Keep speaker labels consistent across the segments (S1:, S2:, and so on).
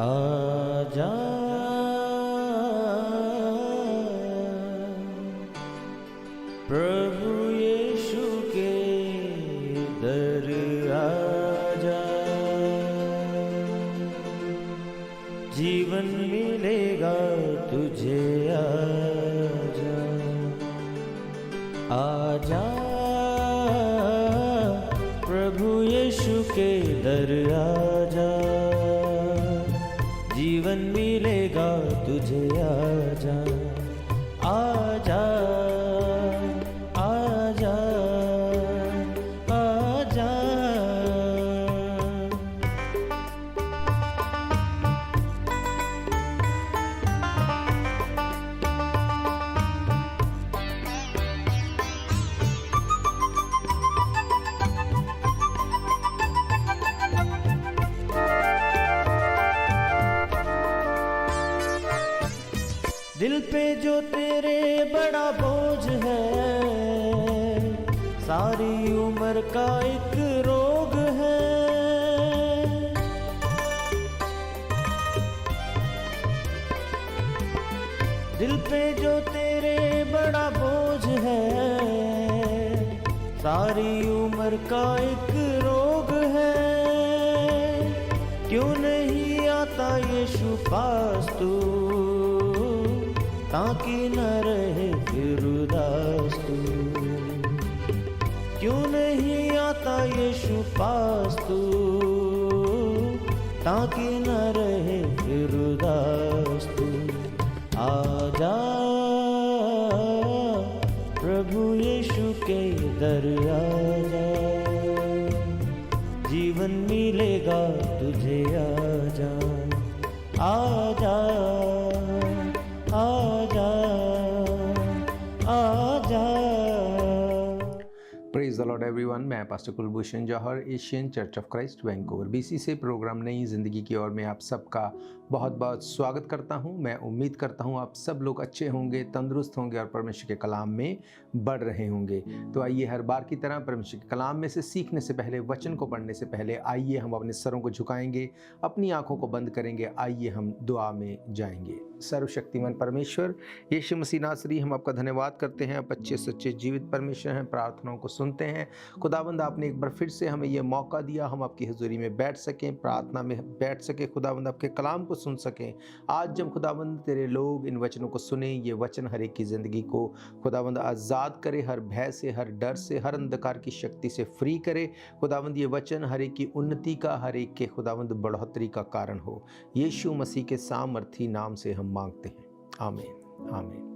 S1: आजा प्रभु यीशु के दर आजा, जीवन मिलेगा तुझे। आजा आजा प्रभु यीशु के दर आजा, जीवन मिलेगा तुझे। आजा आजा आजा आजा। दिल पे जो तेरे बड़ा बोझ है, सारी उम्र का एक रोग है। दिल पे जो तेरे बड़ा बोझ है, सारी उम्र का एक रोग है। क्यों नहीं आता यीशु पास तू, ताकि न रहे फिर उदास तू। क्यों नहीं आता यीशु पास तू, ताकि न रहे फिर उदास तू। आजा प्रभु यीशु के दर आजा, जीवन मिलेगा तुझे। आजा आजा आजा आजा।
S2: Praise the Lord everyone. मैं pastor Kulbhushan Johar, Asian church of Christ Vancouver BC से प्रोग्राम नई ज़िंदगी की ओर में आप सबका बहुत बहुत स्वागत करता हूं। मैं उम्मीद करता हूं आप सब लोग अच्छे होंगे, तंदुरुस्त होंगे और परमेश्वर के कलाम में बढ़ रहे होंगे। तो आइए हर बार की तरह परमेश्वर के कलाम में से सीखने से पहले, वचन को पढ़ने से पहले आइए हम अपने सरों को झुकाएंगे, अपनी आंखों को बंद करेंगे। आइए हम दुआ में जाएंगे। सर्वशक्तिमान परमेश्वर यीशु मसीह नासरी, हम आपका धन्यवाद करते हैं। आप अच्छे सच्चे जीवित परमेश्वर हैं, प्रार्थनाओं को सुनते हैं। खुदावंद आपने एक बार फिर से हमें यह मौका दिया, हम आपकी हजूरी में बैठ सकें, प्रार्थना में बैठ सकें, खुदावंद आपके कलाम को सुन सकें। आज जब खुदावंद तेरे लोग इन वचनों को सुने, ये वचन हर एक की ज़िंदगी को खुदावंद आज़ाद करे, हर भय से, हर डर से, हर अंधकार की शक्ति से फ्री करे। खुदावंद ये वचन हर एक की उन्नति का, हर एक के खुदावंद बढ़ोतरी का कारण हो। यीशु मसीह के सामर्थी नाम से हम मांगते हैं, आमीन आमीन।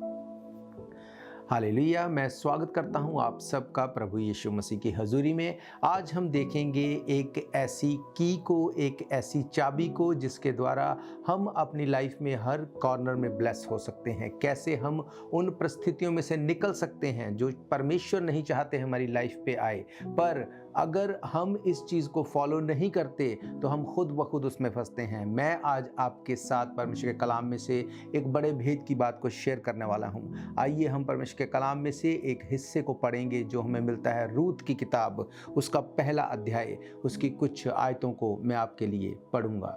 S2: हालेलुया। मैं स्वागत करता हूं आप सबका प्रभु यीशु मसीह की हजूरी में। आज हम देखेंगे एक ऐसी की को, एक ऐसी चाबी को जिसके द्वारा हम अपनी लाइफ में हर कॉर्नर में ब्लेस हो सकते हैं। कैसे हम उन परिस्थितियों में से निकल सकते हैं जो परमेश्वर नहीं चाहते हमारी लाइफ पे आए, पर अगर हम इस चीज़ को फॉलो नहीं करते तो हम खुद ब खुद उसमें फंसते हैं। मैं आज आपके साथ परमेश्वर के कलाम में से एक बड़े भेद की बात को शेयर करने वाला हूँ। आइए हम परमेश्वर के कलाम में से एक हिस्से को पढ़ेंगे जो हमें मिलता है रूत की किताब, उसका पहला अध्याय, उसकी कुछ आयतों को मैं आपके लिए पढ़ूंगा।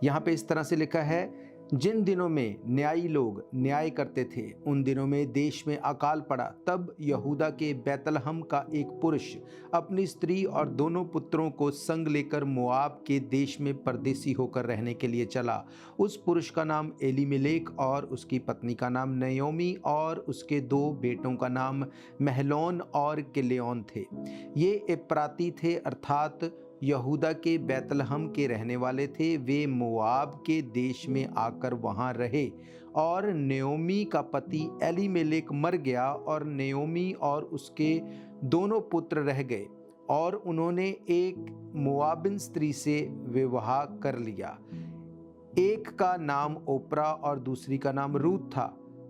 S2: यहाँ पे इस तरह से लिखा है, जिन दिनों में न्यायी लोग न्याय करते थे उन दिनों में देश में अकाल पड़ा। तब यहूदा के बैतलहम का एक पुरुष अपनी स्त्री और दोनों पुत्रों को संग लेकर मोआब के देश में परदेसी होकर रहने के लिए चला। उस पुरुष का नाम एलीमेलेक और उसकी पत्नी का नाम नयोमी और उसके 2 बेटों का नाम महलोन और किल्योन थे। ये एप्राती थे, अर्थात यहूदा के बैतलहम के रहने वाले थे। वे मोआब के देश में आकर वहाँ रहे और नयोमी का पति एलीमेलेक मर गया और नयोमी और उसके दोनों पुत्र रह गए और उन्होंने एक मोआबिन स्त्री से विवाह कर लिया। एक का नाम ओप्रा और दूसरी का नाम रूत था।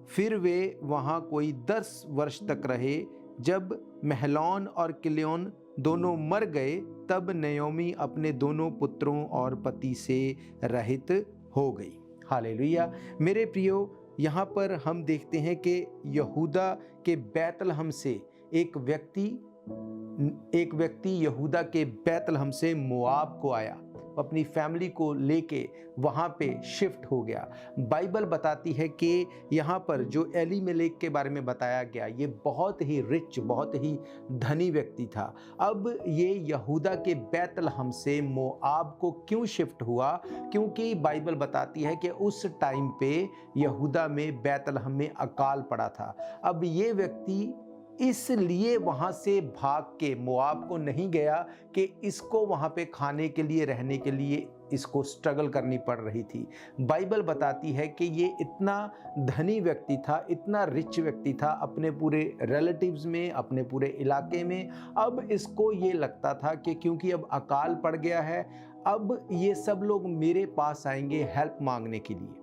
S2: फिर वे वहाँ कोई 10 वर्ष तक रहे। जब महलोन और किल्योन दोनों मर गए तब नयोमी अपने दोनों पुत्रों और पति से रहित हो गई। हालेलुया। मेरे प्रियो, यहाँ पर हम देखते हैं कि यहूदा के बैतलहम से एक व्यक्ति यहूदा के बैतलहम से मोआब को आया। अपनी फैमिली को लेके वहाँ पे शिफ्ट हो गया। बाइबल बताती है कि यहाँ पर जो एलीमेलेक के बारे में बताया गया, ये बहुत ही रिच, बहुत ही धनी व्यक्ति था। अब ये यहूदा के बैतलहम से मोआब को क्यों शिफ्ट हुआ? क्योंकि बाइबल बताती है कि उस टाइम पे यहूदा में बैतलहम में अकाल पड़ा था। अब ये व्यक्ति इसलिए वहाँ से भाग के मोआब को नहीं गया कि इसको वहाँ पे खाने के लिए, रहने के लिए इसको स्ट्रगल करनी पड़ रही थी। बाइबल बताती है कि ये इतना धनी व्यक्ति था, इतना रिच व्यक्ति था अपने पूरे रिलेटिव्स में, अपने पूरे इलाके में। अब इसको ये लगता था कि क्योंकि अब अकाल पड़ गया है, अब ये सब लोग मेरे पास आएंगे हेल्प मांगने के लिए।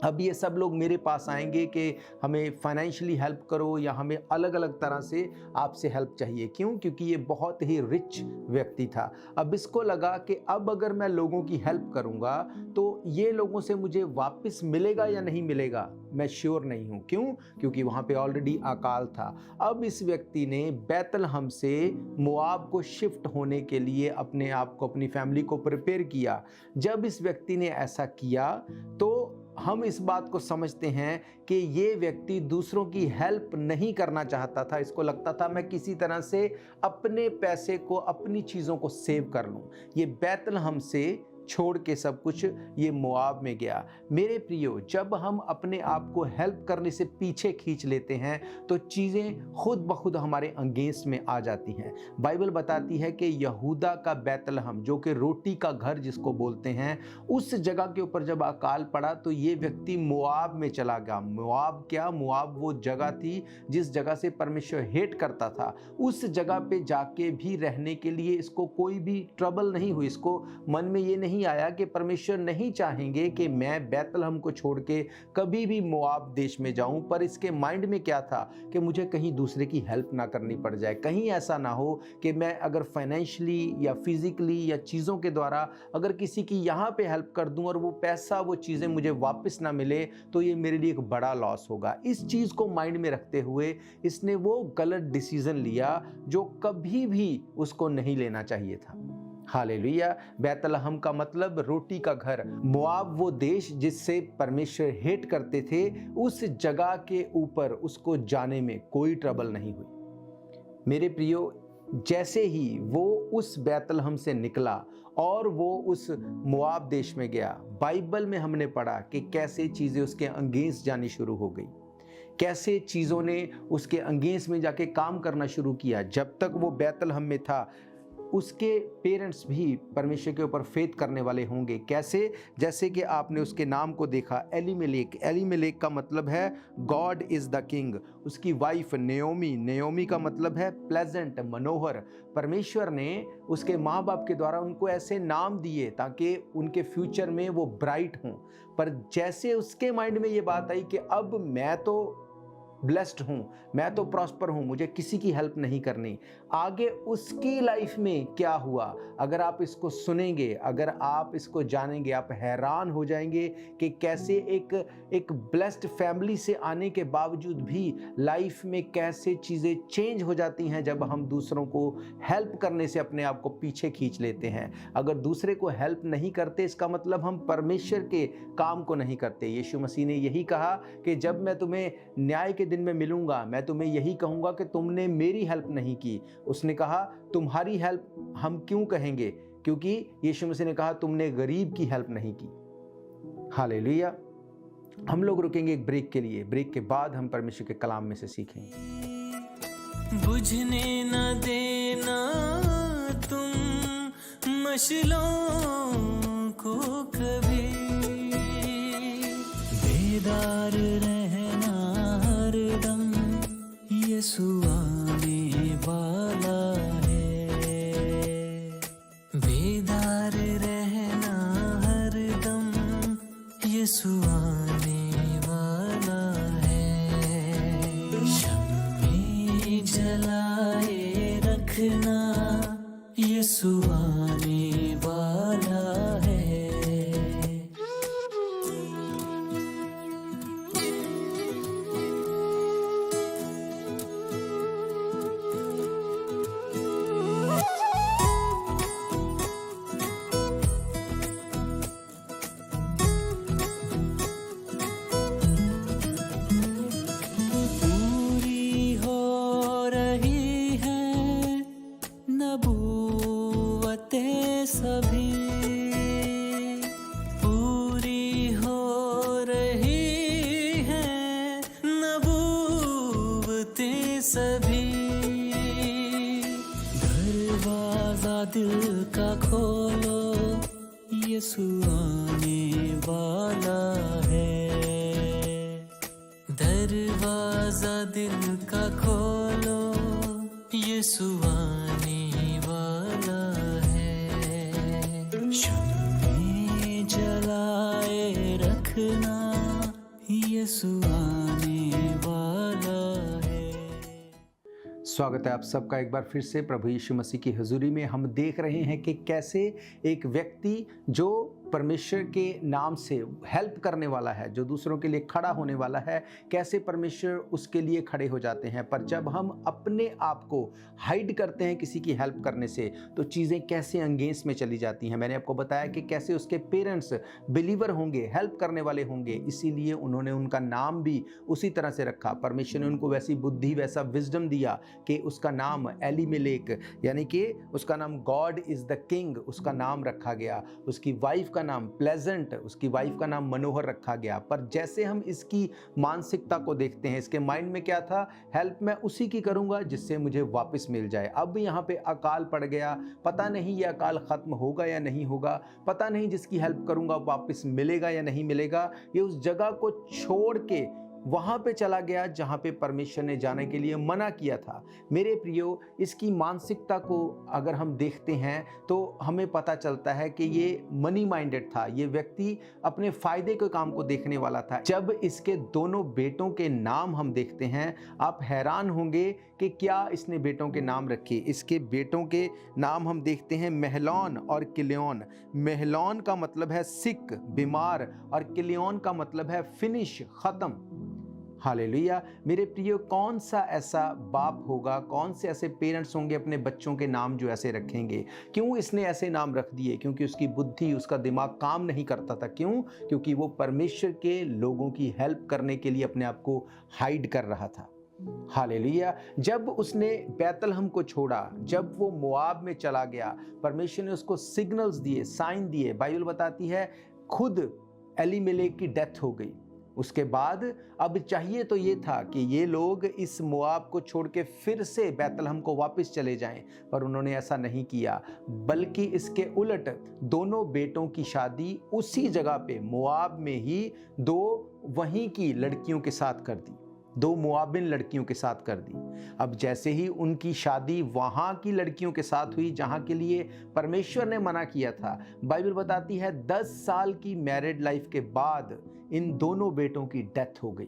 S2: अब ये सब लोग मेरे पास आएंगे कि हमें फाइनेंशियली हेल्प करो या हमें अलग अलग तरह से आपसे हेल्प चाहिए। क्यों? क्योंकि ये बहुत ही रिच व्यक्ति था। अब इसको लगा कि अब अगर मैं लोगों की हेल्प करूंगा तो ये लोगों से मुझे वापस मिलेगा या नहीं मिलेगा, मैं श्योर नहीं हूं। क्यों? क्योंकि वहां पे ऑलरेडी अकाल था। अब इस व्यक्ति ने बैतलहम से मोआब को शिफ्ट होने के लिए अपने आप को, अपनी फैमिली को प्रिपेयर किया। जब इस व्यक्ति ने ऐसा किया तो हम इस बात को समझते हैं कि ये व्यक्ति दूसरों की हेल्प नहीं करना चाहता था। इसको लगता था मैं किसी तरह से अपने पैसे को, अपनी चीज़ों को सेव कर लूं। ये बैतलहम से छोड़ के सब कुछ ये मोआब में गया। मेरे प्रियो, जब हम अपने आप को हेल्प करने से पीछे खींच लेते हैं तो चीज़ें खुद ब खुद हमारे अंगेंस्ट में आ जाती हैं। बाइबल बताती है कि यहूदा का बैतलहम, जो कि रोटी का घर जिसको बोलते हैं, उस जगह के ऊपर जब अकाल पड़ा तो ये व्यक्ति मोआब में चला गया। मोआब क्या? मोआब वो जगह थी जिस जगह से परमेश्वर हेट करता था। उस जगह पे जाके भी रहने के लिए इसको कोई भी ट्रबल नहीं हुई। इसको मन में ये नहीं आया कि परमेश्वर नहीं चाहेंगे कि मैं बैतलहम को छोड़ के कभी भी मोआब देश में जाऊं। पर इसके माइंड में क्या था कि मुझे कहीं दूसरे की हेल्प ना करनी पड़ जाए। कहीं ऐसा ना हो कि मैं अगर फाइनेंशियली या फिजिकली या चीज़ों के द्वारा अगर किसी की यहाँ पे हेल्प कर दूं और वो पैसा, वो चीज़ें मुझे वापस ना मिले तो ये मेरे लिए एक बड़ा लॉस होगा। इस चीज़ को माइंड में रखते हुए इसने वो गलत डिसीजन लिया जो कभी भी उसको नहीं लेना चाहिए था। हालेलुया। बैतलहम का मतलब रोटी का घर। मोआब वो देश जिससे परमेश्वर हेट करते थे, उस जगह के ऊपर उसको जाने में कोई ट्रबल नहीं हुई। मेरे प्रियो, जैसे ही वो उस बैतलहम से निकला और वो उस मोआब देश में गया, बाइबल में हमने पढ़ा कि कैसे चीज़ें उसके अंगेंस्ट जानी शुरू हो गई, कैसे चीज़ों ने उसके अंगेंस्ट में जाके काम करना शुरू किया। जब तक वो बैतलहम में था उसके पेरेंट्स भी परमेश्वर के ऊपर फेथ करने वाले होंगे। कैसे? जैसे कि आपने उसके नाम को देखा, एलीमेलेक। एलीमेलेक का मतलब है गॉड इज़ द किंग। उसकी वाइफ नेओमी, नेओमी का मतलब है प्लेजेंट, मनोहर। परमेश्वर ने उसके माँ बाप के द्वारा उनको ऐसे नाम दिए ताकि उनके फ्यूचर में वो ब्राइट हों। पर जैसे उसके माइंड में ये बात आई कि अब मैं तो ब्लेस्ड हूँ, मैं तो प्रॉस्पर हूँ, मुझे किसी की हेल्प नहीं करनी, आगे उसकी लाइफ में क्या हुआ, अगर आप इसको सुनेंगे, अगर आप इसको जानेंगे, आप हैरान हो जाएंगे कि कैसे एक ब्लेस्ड फैमिली से आने के बावजूद भी लाइफ में कैसे चीज़ें चेंज हो जाती हैं जब हम दूसरों को हेल्प करने से अपने आप को पीछे खींच लेते हैं। अगर दूसरे को हेल्प नहीं करते, इसका मतलब हम परमेश्वर के काम को नहीं करते। यीशु मसीह ने यही कहा कि जब मैं तुम्हें न्याय के दिन में मिलूंगा, मैं तुम्हें यही कहूंगा कि तुमने मेरी हेल्प नहीं की। उसने कहा तुम्हारी हेल्प हम क्यों कहेंगे, क्योंकि यीशु मसीह ने कहा तुमने गरीब की हेल्प नहीं की। हालेलुया। हम लोग रुकेंगे एक ब्रेक के लिए। ब्रेक के बाद हम परमेश्वर के कलाम में से सीखेंगे।
S1: बुझने न देना तुम मशलों को कभी, बेदार रहना हरदम, यीशु आने वाला है। बेदार रहना हरदम, यीशु आने वाला है। शम्मे जलाए रखना, यीशु आने वाला है।
S3: सभी, दरवाजा दिल का खोलो, यीशु आने वाला है। दरवाजा दिल का खोलो, यीशु आने वाला है। शम्में जलाए रखना, यीशु आने वाला है।
S2: स्वागत है आप सबका एक बार फिर से प्रभु यीशु मसीह की हजूरी में। हम देख रहे हैं कि कैसे एक व्यक्ति जो परमेश्वर के नाम से हेल्प करने वाला है, जो दूसरों के लिए खड़ा होने वाला है, कैसे परमेश्वर उसके लिए खड़े हो जाते हैं। पर जब हम अपने आप को हाइड करते हैं किसी की हेल्प करने से, तो चीज़ें कैसे अंगेंस्ट में चली जाती हैं। मैंने आपको बताया कि कैसे उसके पेरेंट्स बिलीवर होंगे, हेल्प करने वाले होंगे, इसीलिए उन्होंने उनका नाम भी उसी तरह से रखा। परमेश्वर ने उनको वैसी बुद्धि, वैसा विजडम दिया कि उसका नाम एलीमेलेक, यानी कि उसका नाम गॉड इज़ द किंग, उसका नाम रखा गया। उसकी वाइफ का नाम प्लेजेंट, उसकी वाइफ का नाम मनोहर रखा गया। पर जैसे हम इसकी मानसिकता को देखते हैं, इसके माइंड में क्या था, हेल्प मैं उसी की करूंगा जिससे मुझे वापस मिल जाए। अब यहाँ पे अकाल पड़ गया, पता नहीं ये अकाल खत्म होगा या नहीं होगा, पता नहीं जिसकी हेल्प करूंगा वापस मिलेगा या नहीं मिलेगा। ये उस जगह को छोड़ के वहाँ पे चला गया जहाँ पे परमेश्वर ने जाने के लिए मना किया था। मेरे प्रियो, इसकी मानसिकता को अगर हम देखते हैं तो हमें पता चलता है कि ये मनी माइंडेड था। ये व्यक्ति अपने फायदे के काम को देखने वाला था। जब इसके दोनों बेटों के नाम हम देखते हैं, आप हैरान होंगे कि क्या इसने बेटों के नाम रखे। इसके बेटों के नाम हम देखते हैं महलोन और किलियोन। महलोन का मतलब है सिक, बीमार, और किलियोन का मतलब है फिनिश, खत्म। हालेलुया। मेरे प्रियो, कौन सा ऐसा बाप होगा, कौन से ऐसे पेरेंट्स होंगे अपने बच्चों के नाम जो ऐसे रखेंगे। क्यों इसने ऐसे नाम रख दिए? क्योंकि उसकी बुद्धि, उसका दिमाग काम नहीं करता था। क्यों? क्योंकि वो परमेश्वर के लोगों की हेल्प करने के लिए अपने आप को हाइड कर रहा था। हालेलुया। जब उसने बैतलहम को छोड़ा, जब वो मोआब में चला गया, परमेश्वर ने उसको सिग्नल्स दिए, साइन दिए। बाइबल बताती है खुद एलीमेलेक की डेथ हो गई। उसके बाद अब चाहिए तो ये था कि ये लोग इस मोआब को छोड़ के फिर से बैतलहम को वापस चले जाएं, पर उन्होंने ऐसा नहीं किया। बल्कि इसके उलट दोनों बेटों की शादी उसी जगह पे मोआब में ही दो वहीं की लड़कियों के साथ कर दी, दो मोआबिन लड़कियों के साथ कर दी। अब जैसे ही उनकी शादी वहाँ की लड़कियों के साथ हुई जहाँ के लिए परमेश्वर ने मना किया था, बाइबल बताती है 10 साल की मैरिड लाइफ के बाद इन दोनों बेटों की डेथ हो गई।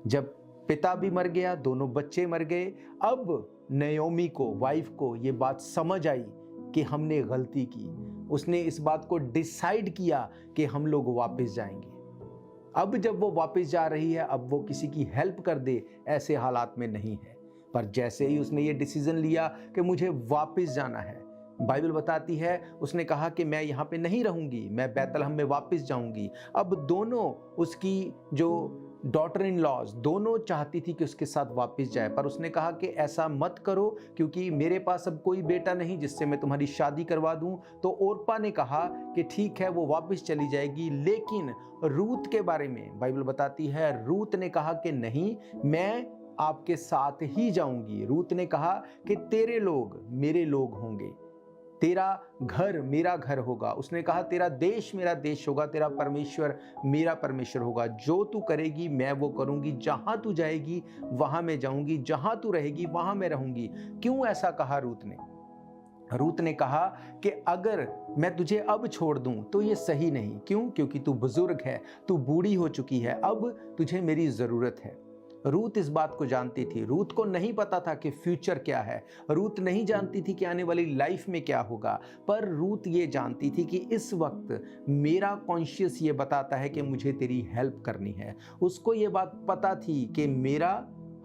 S2: जब पिता भी मर गया, दोनों बच्चे मर गए, अब नयोमी को, वाइफ को ये बात समझ आई कि हमने गलती की। उसने इस बात को डिसाइड किया कि हम लोग वापस जाएंगे। अब जब वो वापस जा रही है, अब वो किसी की हेल्प कर दे ऐसे हालात में नहीं है। पर जैसे ही उसने ये डिसीजन लिया कि मुझे वापस जाना है, बाइबल बताती है उसने कहा कि मैं यहाँ पे नहीं रहूँगी, मैं बैतलहम में वापस जाऊँगी। अब दोनों, उसकी जो डॉटर इन लॉज, दोनों चाहती थी कि उसके साथ वापस जाए, पर उसने कहा कि ऐसा मत करो क्योंकि मेरे पास अब कोई बेटा नहीं जिससे मैं तुम्हारी शादी करवा दूं। तो ओरपा ने कहा कि ठीक है, वो वापस चली जाएगी। लेकिन रूत के बारे में बाइबल बताती है, रूत ने कहा कि नहीं, मैं आपके साथ ही जाऊंगी। रूत ने कहा कि तेरे लोग मेरे लोग होंगे, तेरा घर मेरा घर होगा। उसने कहा तेरा देश मेरा देश होगा, तेरा परमेश्वर मेरा परमेश्वर होगा। जो तू करेगी मैं वो करूंगी, जहां तू जाएगी वहां मैं जाऊंगी, जहां तू रहेगी वहां मैं रहूंगी। क्यों ऐसा कहा रूत ने? रूत ने कहा कि अगर मैं तुझे अब छोड़ दूं तो ये सही नहीं। क्यों? क्योंकि तू बुजुर्ग है, तू बूढ़ी हो चुकी है, अब तुझे मेरी जरूरत है। रूत इस बात को जानती थी। रूत को नहीं पता था कि फ्यूचर क्या है, रूत नहीं जानती थी कि आने वाली लाइफ में क्या होगा, पर रूत ये जानती थी कि इस वक्त मेरा कॉन्शियस ये बताता है कि मुझे तेरी हेल्प करनी है। उसको ये बात पता थी कि मेरा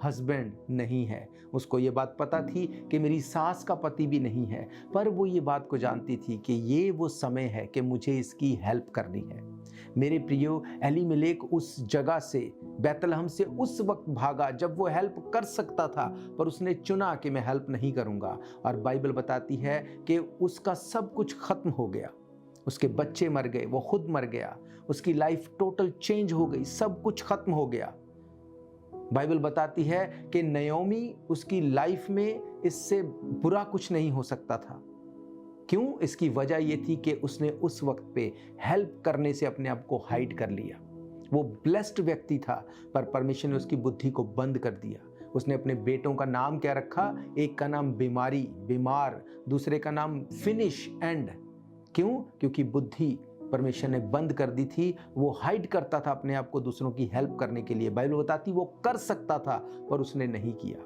S2: हस्बैंड नहीं है, उसको ये बात पता थी कि मेरी सास का पति भी नहीं है, पर वो ये बात को जानती थी कि ये वो समय है कि मुझे इसकी हेल्प करनी है। मेरे प्रियो, एलीमेलेक उस जगह से, बैतलहम से उस वक्त भागा जब वो हेल्प कर सकता था, पर उसने चुना कि मैं हेल्प नहीं करूँगा। और बाइबल बताती है कि उसका सब कुछ खत्म हो गया, उसके बच्चे मर गए, वो खुद मर गया, उसकी लाइफ टोटल चेंज हो गई, सब कुछ खत्म हो गया। बाइबल बताती है कि नयोमी उसकी लाइफ में इससे बुरा कुछ नहीं हो सकता था। क्यों? इसकी वजह यह थी कि उसने उस वक्त पे हेल्प करने से अपने आप को हाइड कर लिया। वो ब्लेस्ड व्यक्ति था, पर परमेश्वर ने उसकी बुद्धि को बंद कर दिया। उसने अपने बेटों का नाम क्या रखा? एक का नाम बीमारी, बीमार, दूसरे का नाम फिनिश एंड। क्यों? क्योंकि बुद्धि परमेश्वर ने बंद कर दी थी। वो हाइड करता था अपने आप को दूसरों की हेल्प करने के लिए। बाइबल बताती वो कर सकता था पर उसने नहीं किया।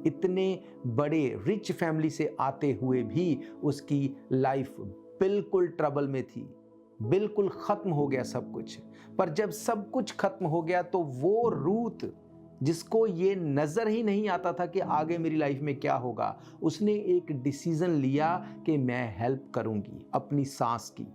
S2: इतने बड़े रिच फैमिली से आते हुए भी उसकी लाइफ बिल्कुल ट्रबल में थी, बिल्कुल खत्म हो गया सब कुछ। पर जब सब कुछ खत्म हो गया तो वो रूथ जिसको ये नजर ही नहीं आता था कि आगे मेरी लाइफ में क्या होगा, उसने एक डिसीजन लिया कि मैं हेल्प करूंगी अपनी सास की।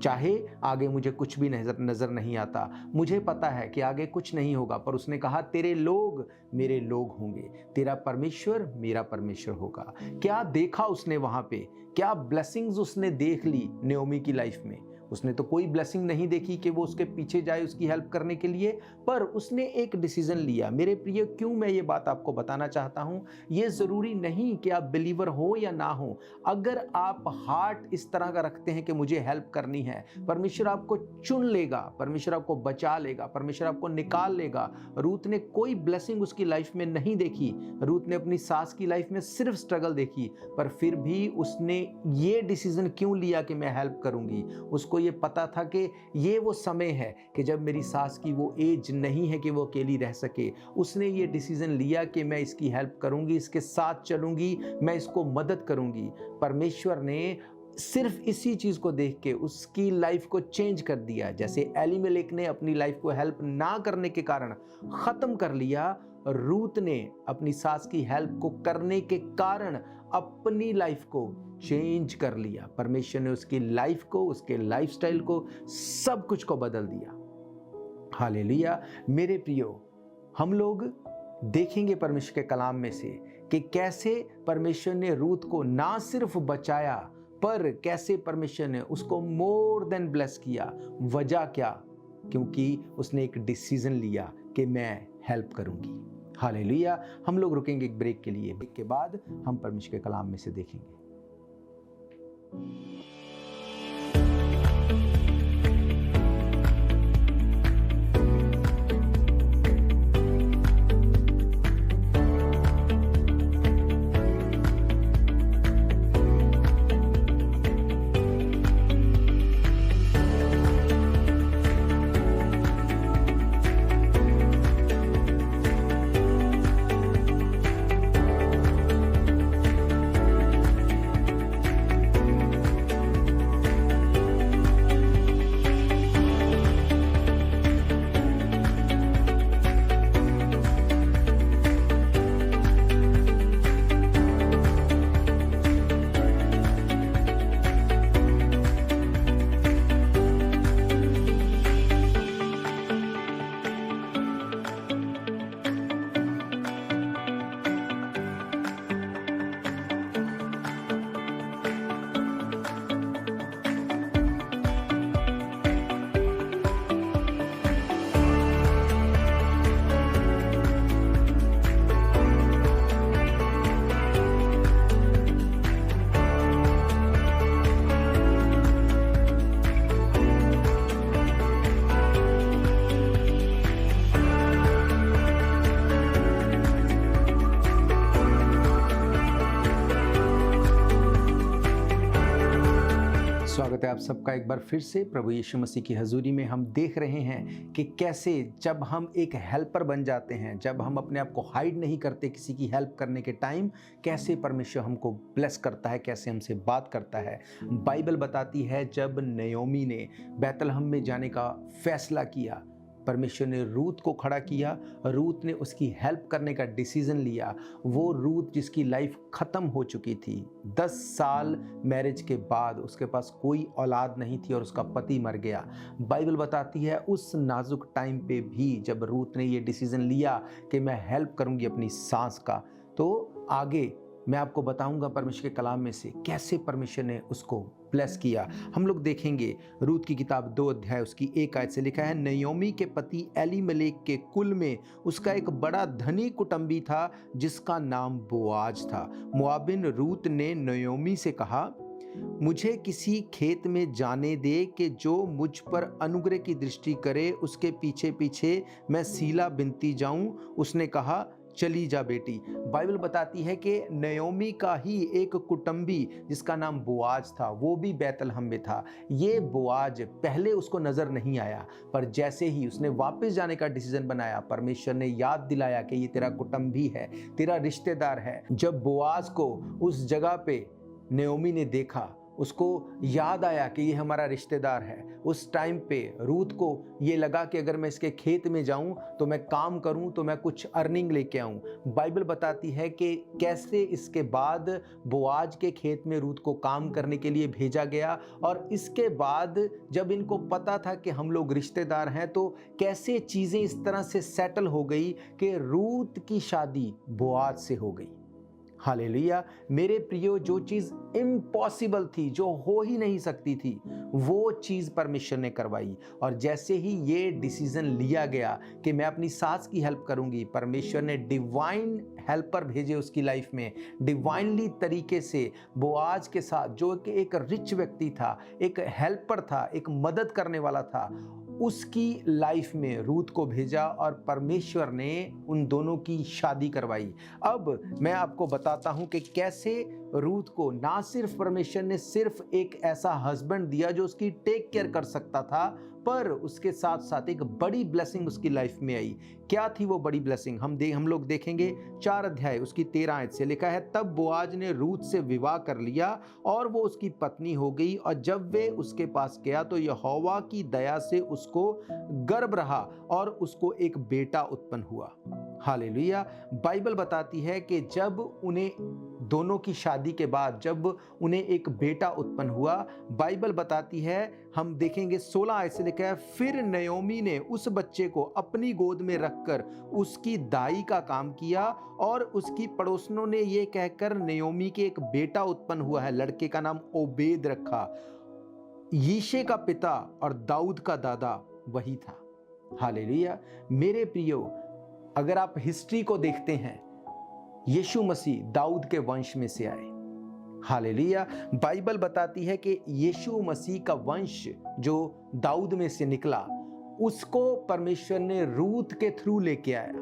S2: चाहे आगे मुझे कुछ भी नजर नहीं आता, मुझे पता है कि आगे कुछ नहीं होगा, पर उसने कहा तेरे लोग मेरे लोग होंगे, तेरा परमेश्वर मेरा परमेश्वर होगा। क्या देखा उसने वहां पे? क्या ब्लेसिंग्स उसने देख ली नयोमी की लाइफ में? उसने तो कोई ब्लेसिंग नहीं देखी कि वो उसके पीछे जाए उसकी हेल्प करने के लिए, पर उसने एक डिसीजन लिया। मेरे प्रिय, क्यों मैं ये बात आपको बताना चाहता हूं, ये जरूरी नहीं कि आप बिलीवर हो या ना हो। अगर आप हार्ट इस तरह का रखते हैं कि मुझे हेल्प करनी है, परमेश्वर आपको चुन लेगा, परमेश्वर आपको बचा लेगा, परमेश्वर आपको निकाल लेगा। रूथ ने कोई ब्लेसिंग उसकी लाइफ में नहीं देखी। रूथ ने अपनी सास की लाइफ में सिर्फ स्ट्रगल देखी, पर फिर भी उसने ये डिसीजन क्यों लिया कि मैं हेल्प करूंगी? उसको ये पता था कि ये वो समय है कि जब मेरी सास की वो एज नहीं है कि वो अकेली रह सके। उसने ये डिसीजन लिया कि मैं इसकी हेल्प करूंगी, इसके साथ चलूंगी, मैं इसको मदद करूंगी। परमेश्वर ने सिर्फ इसी चीज को देख के उसकी लाइफ को चेंज कर दिया। जैसे एलीमेलेक ने अपनी लाइफ को हेल्प ना करने के कारण खत्म कर लिया, रूथ ने अपनी सास की हेल्प को करने के कारण अपनी लाइफ को चेंज कर लिया। परमेश्वर ने उसकी लाइफ को, उसके लाइफस्टाइल को, सब कुछ को बदल दिया। हालेलुया। मेरे प्रियो, हम लोग देखेंगे परमेश्वर के कलाम में से कि कैसे परमेश्वर ने रूथ को ना सिर्फ बचाया, पर कैसे परमेश्वर ने उसको मोर देन ब्लेस किया। वजह क्या? क्योंकि उसने एक डिसीजन लिया कि मैं हेल्प करूंगी। हालेलुया। हम लोग रुकेंगे एक ब्रेक के लिए, ब्रेक के बाद हम परमेश्वर के कलाम में से देखेंगे। स्वागत है आप सबका एक बार फिर से प्रभु यीशु मसीह की हजूरी में। हम देख रहे हैं कि कैसे जब हम एक हेल्पर बन जाते हैं, जब हम अपने आप को हाइड नहीं करते किसी की हेल्प करने के टाइम, कैसे परमेश्वर हमको ब्लेस करता है, कैसे हमसे बात करता है। बाइबल बताती है जब नयोमी ने बैतलहम में जाने का फैसला किया, परमेश्वर ने रूथ को खड़ा किया, रूथ ने उसकी हेल्प करने का डिसीजन लिया। वो रूथ जिसकी लाइफ ख़त्म हो चुकी थी, 10 साल मैरिज के बाद उसके पास कोई औलाद नहीं थी और उसका पति मर गया। बाइबल बताती है उस नाजुक टाइम पे भी जब रूथ ने ये डिसीजन लिया कि मैं हेल्प करूंगी अपनी सास का, तो आगे मैं आपको बताऊंगा परमेश्वर के कलाम में से कैसे परमेश्वर ने उसको ब्लेस किया। हम लोग देखेंगे रूत की किताब 2 अध्याय उसकी 1 आयत से लिखा है, नयोमी के पति एलीमेलेक के कुल में उसका एक बड़ा धनी कुटुंबी था जिसका नाम बोआज था। मोआबिन रूत ने नयोमी से कहा, मुझे किसी खेत में जाने दे कि जो मुझ पर अनुग्रह की दृष्टि करे उसके पीछे पीछे मैं सीला बिनती जाऊं। उसने कहा, चली जा बेटी। बाइबल बताती है कि नयोमी का ही एक कुटुंबी जिसका नाम बोआज था, वो भी बैतलहम में था। ये बोआज पहले उसको नजर नहीं आया, पर जैसे ही उसने वापस जाने का डिसीजन बनाया, परमेश्वर ने याद दिलाया कि ये तेरा कुटुंबी है, तेरा रिश्तेदार है। जब बोआज को उस जगह पे नयोमी ने देखा, उसको याद आया कि ये हमारा रिश्तेदार है। उस टाइम पे रूत को ये लगा कि अगर मैं इसके खेत में जाऊं तो मैं काम करूं तो मैं कुछ अर्निंग लेके आऊं। बाइबल बताती है कि कैसे इसके बाद बोआज के खेत में रूत को काम करने के लिए भेजा गया, और इसके बाद जब इनको पता था कि हम लोग रिश्तेदार हैं तो कैसे चीज़ें इस तरह से सेटल हो गई कि रूत की शादी बोआज से हो गई। हालेलुया। मेरे प्रियो, जो चीज़ इम्पॉसिबल थी, जो हो ही नहीं सकती थी, वो चीज़ परमेश्वर ने करवाई। और जैसे ही ये डिसीजन लिया गया कि मैं अपनी सास की हेल्प करूंगी, परमेश्वर ने डिवाइन हेल्पर भेजे उसकी लाइफ में। डिवाइनली तरीके से बोआज के साथ, जो कि एक रिच व्यक्ति था, एक हेल्पर था, एक मदद करने वाला था, उसकी लाइफ में रूत को भेजा और परमेश्वर ने उन दोनों की शादी करवाई। अब मैं आपको बताता हूं कि कैसे रूत को ना सिर्फ परमेश्वर ने सिर्फ एक ऐसा हस्बैंड दिया जो उसकी टेक केयर कर सकता था, पर उसके साथ साथ एक बड़ी ब्लेसिंग उसकी लाइफ में आई। क्या थी वो बड़ी ब्लेसिंग? हम लोग देखेंगे 4 अध्याय उसकी 13 आयत से लिखा है, तब बोआज ने रूत से विवाह कर लिया और वो उसकी पत्नी हो गई, और जब वे उसके पास गया तो यहोवा की दया से उसको गर्भ रहा और उसको एक बेटा उत्पन्न हुआ। हालेलुया। बाइबल बताती है कि जब उन्हें दोनों की शादी के बाद जब उन्हें एक बेटा उत्पन्न हुआ, बाइबल बताती है, हम देखेंगे 16 आयत से लिखा है, फिर नयोमी ने उस बच्चे को अपनी गोद में रखकर उसकी दाई का काम किया, और उसकी पड़ोसनों ने यह कहकर नयोमी के एक बेटा उत्पन्न हुआ है, लड़के का नाम ओबेद रखा। यीशे का पिता और दाऊद का दादा वही था। हालेलुया। मेरे प्रियो, अगर आप हिस्ट्री को देखते हैं, यीशु मसीह दाऊद के वंश में से आए। हालेलुया। बाइबल बताती है कि यीशु मसीह का वंश जो दाऊद में से निकला, उसको परमेश्वर ने रूत के थ्रू लेके आया।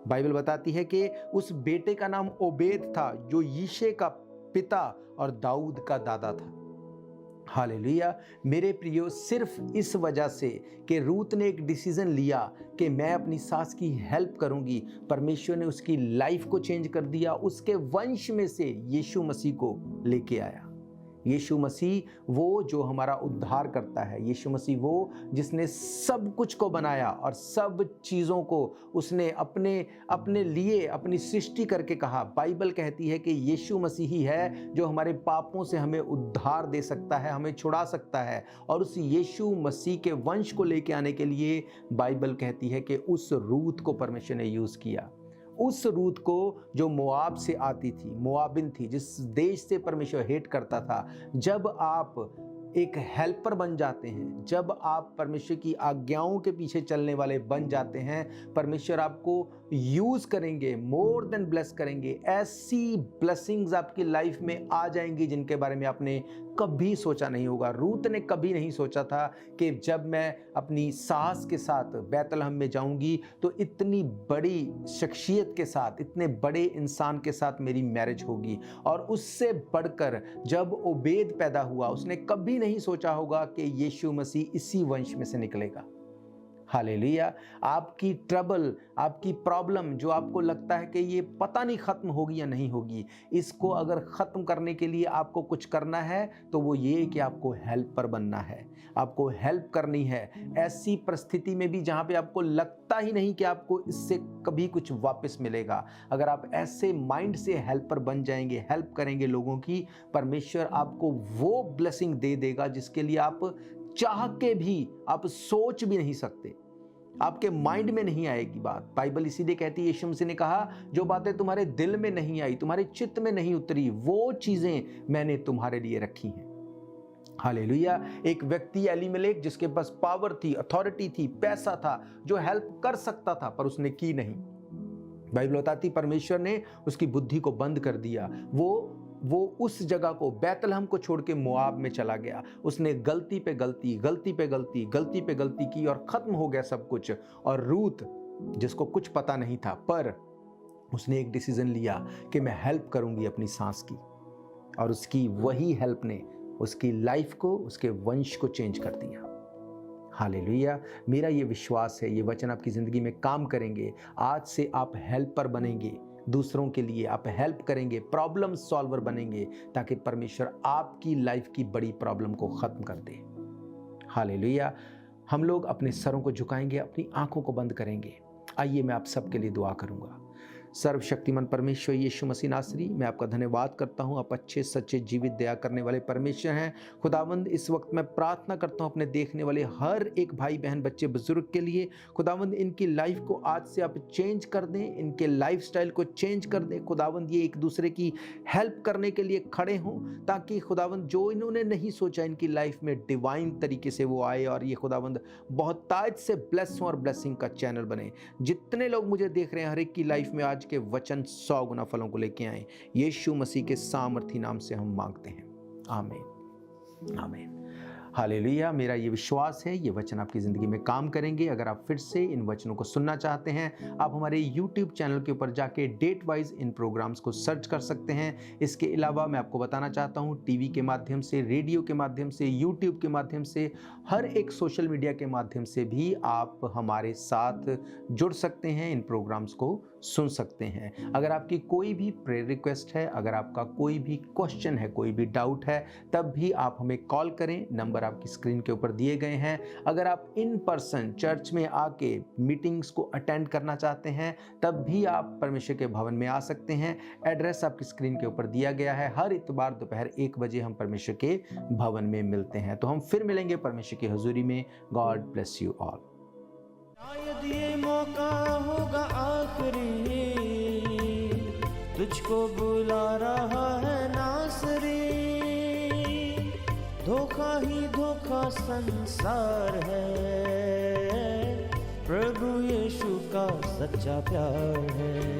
S2: बाइबल बताती है कि उस बेटे का नाम ओबेद था, जो यीशे का पिता और दाऊद का दादा था। हालेलुया। मेरे प्रियो, सिर्फ इस वजह से कि रूत ने एक डिसीजन लिया कि मैं अपनी सास की हेल्प करूंगी, परमेश्वर ने उसकी लाइफ को चेंज कर दिया। उसके वंश में से यीशु मसीह को लेके आया। यीशु मसीह वो जो हमारा उद्धार करता है, यीशु मसीह वो जिसने सब कुछ को बनाया और सब चीज़ों को उसने अपने लिए अपनी सृष्टि करके कहा। बाइबल कहती है कि यीशु मसीह ही है जो हमारे पापों से हमें उद्धार दे सकता है, हमें छुड़ा सकता है। और उस यीशु मसीह के वंश को लेके आने के लिए बाइबल कहती है कि उस रूत को परमेश्वर ने यूज़ किया। उस रूत को जो मोआब से आती थी, मोआबिन थी, जिस देश से परमेश्वर हेट करता था। जब आप एक हेल्पर बन जाते हैं, जब आप परमेश्वर की आज्ञाओं के पीछे चलने वाले बन जाते हैं, परमेश्वर आपको यूज़ करेंगे, मोर देन ब्लेस करेंगे। ऐसी ब्लेसिंग्स आपकी लाइफ में आ जाएंगी जिनके बारे में आपने कभी सोचा नहीं होगा। रूत ने कभी नहीं सोचा था कि जब मैं अपनी सास के साथ बैतलहम में जाऊंगी तो इतनी बड़ी शख्सियत के साथ, इतने बड़े इंसान के साथ मेरी मैरिज होगी। और उससे बढ़कर जब ओबेद पैदा हुआ, उसने कभी नहीं सोचा होगा कि यीशु मसीह इसी वंश में से निकलेगा। हालेलुया। आपकी ट्रबल, आपकी प्रॉब्लम जो आपको लगता है कि ये पता नहीं ख़त्म होगी या नहीं होगी, इसको अगर ख़त्म करने के लिए आपको कुछ करना है तो वो ये कि आपको हेल्पर बनना है, आपको हेल्प करनी है। ऐसी परिस्थिति में भी जहाँ पे आपको लगता ही नहीं कि आपको इससे कभी कुछ वापस मिलेगा, अगर आप ऐसे माइंड से हेल्पर बन जाएंगे, हेल्प करेंगे लोगों की, परमेश्वर आपको वो ब्लेसिंग दे देगा जिसके लिए आप चाह के भी आप सोच भी नहीं सकते, आपके माइंड में नहीं आएगी बात। बाइबल इसीलिए कहती है, यीशु मसीह ने कहा, जो बातें तुम्हारे दिल में नहीं आई, तुम्हारे चित्त में नहीं उतरी, वो चीजें मैंने तुम्हारे लिए रखी हैं। हालेलुया। एक व्यक्ति एलीमेलेक जिसके पास पावर थी, अथॉरिटी थी, पैसा था, जो हेल्प कर सकता था, पर उसने की नहीं। बाइबल बताती परमेश्वर ने उसकी बुद्धि को बंद कर दिया। वो उस जगह को, बैतलहम को छोड़ के मोआब में चला गया। उसने गलती पे गलती की और खत्म हो गया सब कुछ। और रूत जिसको कुछ पता नहीं था, पर उसने एक डिसीजन लिया कि मैं हेल्प करूंगी अपनी सास की, और उसकी वही हेल्प ने उसकी लाइफ को, उसके वंश को चेंज कर दिया। हालेलुया। मेरा ये विश्वास है ये वचन आपकी ज़िंदगी में काम करेंगे। आज से आप हेल्पर बनेंगे, दूसरों के लिए आप हेल्प करेंगे, प्रॉब्लम सॉल्वर बनेंगे, ताकि परमेश्वर आपकी लाइफ की बड़ी प्रॉब्लम को ख़त्म कर दे। हालेलुया। हम लोग अपने सरों को झुकाएंगे, अपनी आंखों को बंद करेंगे। आइए मैं आप सबके लिए दुआ करूंगा। सर्वशक्तिमान परमेश्वर यीशु मसीह नासरी, मैं आपका धन्यवाद करता हूं। आप अच्छे सच्चे जीवित दया करने वाले परमेश्वर हैं। खुदावंद, इस वक्त मैं प्रार्थना करता हूं अपने देखने वाले हर एक भाई बहन, बच्चे बुजुर्ग के लिए। खुदावंद, इनकी लाइफ को आज से आप चेंज कर दें, इनके लाइफस्टाइल को चेंज कर दें। खुदावंद, ये एक दूसरे की हेल्प करने के लिए खड़े हों, ताकि खुदावंद जो इन्होंने नहीं सोचा इनकी लाइफ में डिवाइन तरीके से वो आए, और ये खुदावंद बहुत ताज से ब्लेस हों और ब्लेसिंग का चैनल बने। जितने लोग मुझे देख रहे हैं, हर एक की लाइफ में आज के वचन 100 गुना फलों को लेके आए। यीशु मसीह के सामर्थी नाम से हम मांगते हैं, आमीन, आमीन। हालेलुया। मेरा ये विश्वास है ये वचन आपकी ज़िंदगी में काम करेंगे। अगर आप फिर से इन वचनों को सुनना चाहते हैं, आप हमारे YouTube चैनल के ऊपर जाके डेट वाइज इन प्रोग्राम्स को सर्च कर सकते हैं। इसके अलावा मैं आपको बताना चाहता हूँ, टीवी के माध्यम से, रेडियो के माध्यम से, YouTube के माध्यम से, हर एक सोशल मीडिया के माध्यम से भी आप हमारे साथ जुड़ सकते हैं, इन प्रोग्राम्स को सुन सकते हैं। अगर आपकी कोई भी प्रेयर रिक्वेस्ट है, अगर आपका कोई भी क्वेश्चन है, कोई भी डाउट है, तब भी आप हमें कॉल करें। नंबर आपकी स्क्रीन के ऊपर दिए गए हैं। अगर आप इन पर्सन चर्च में आके मीटिंग्स को अटेंड करना चाहते हैं, तब भी आप परमेश्वर के भवन में आ सकते हैं। एड्रेस आपकी स्क्रीन के ऊपर दिया गया है। हर इतवार दोपहर 1 बजे हम परमेश्वर के भवन में मिलते हैं। तो हम फिर मिलेंगे परमेश्वर की हजूरी में। God bless you all.
S1: शायद ये मौका होगा आखिरी, तुझको बुला रहा है नासरी। धोखा ही धोखा संसार है, प्रभु यीशु का सच्चा प्यार है।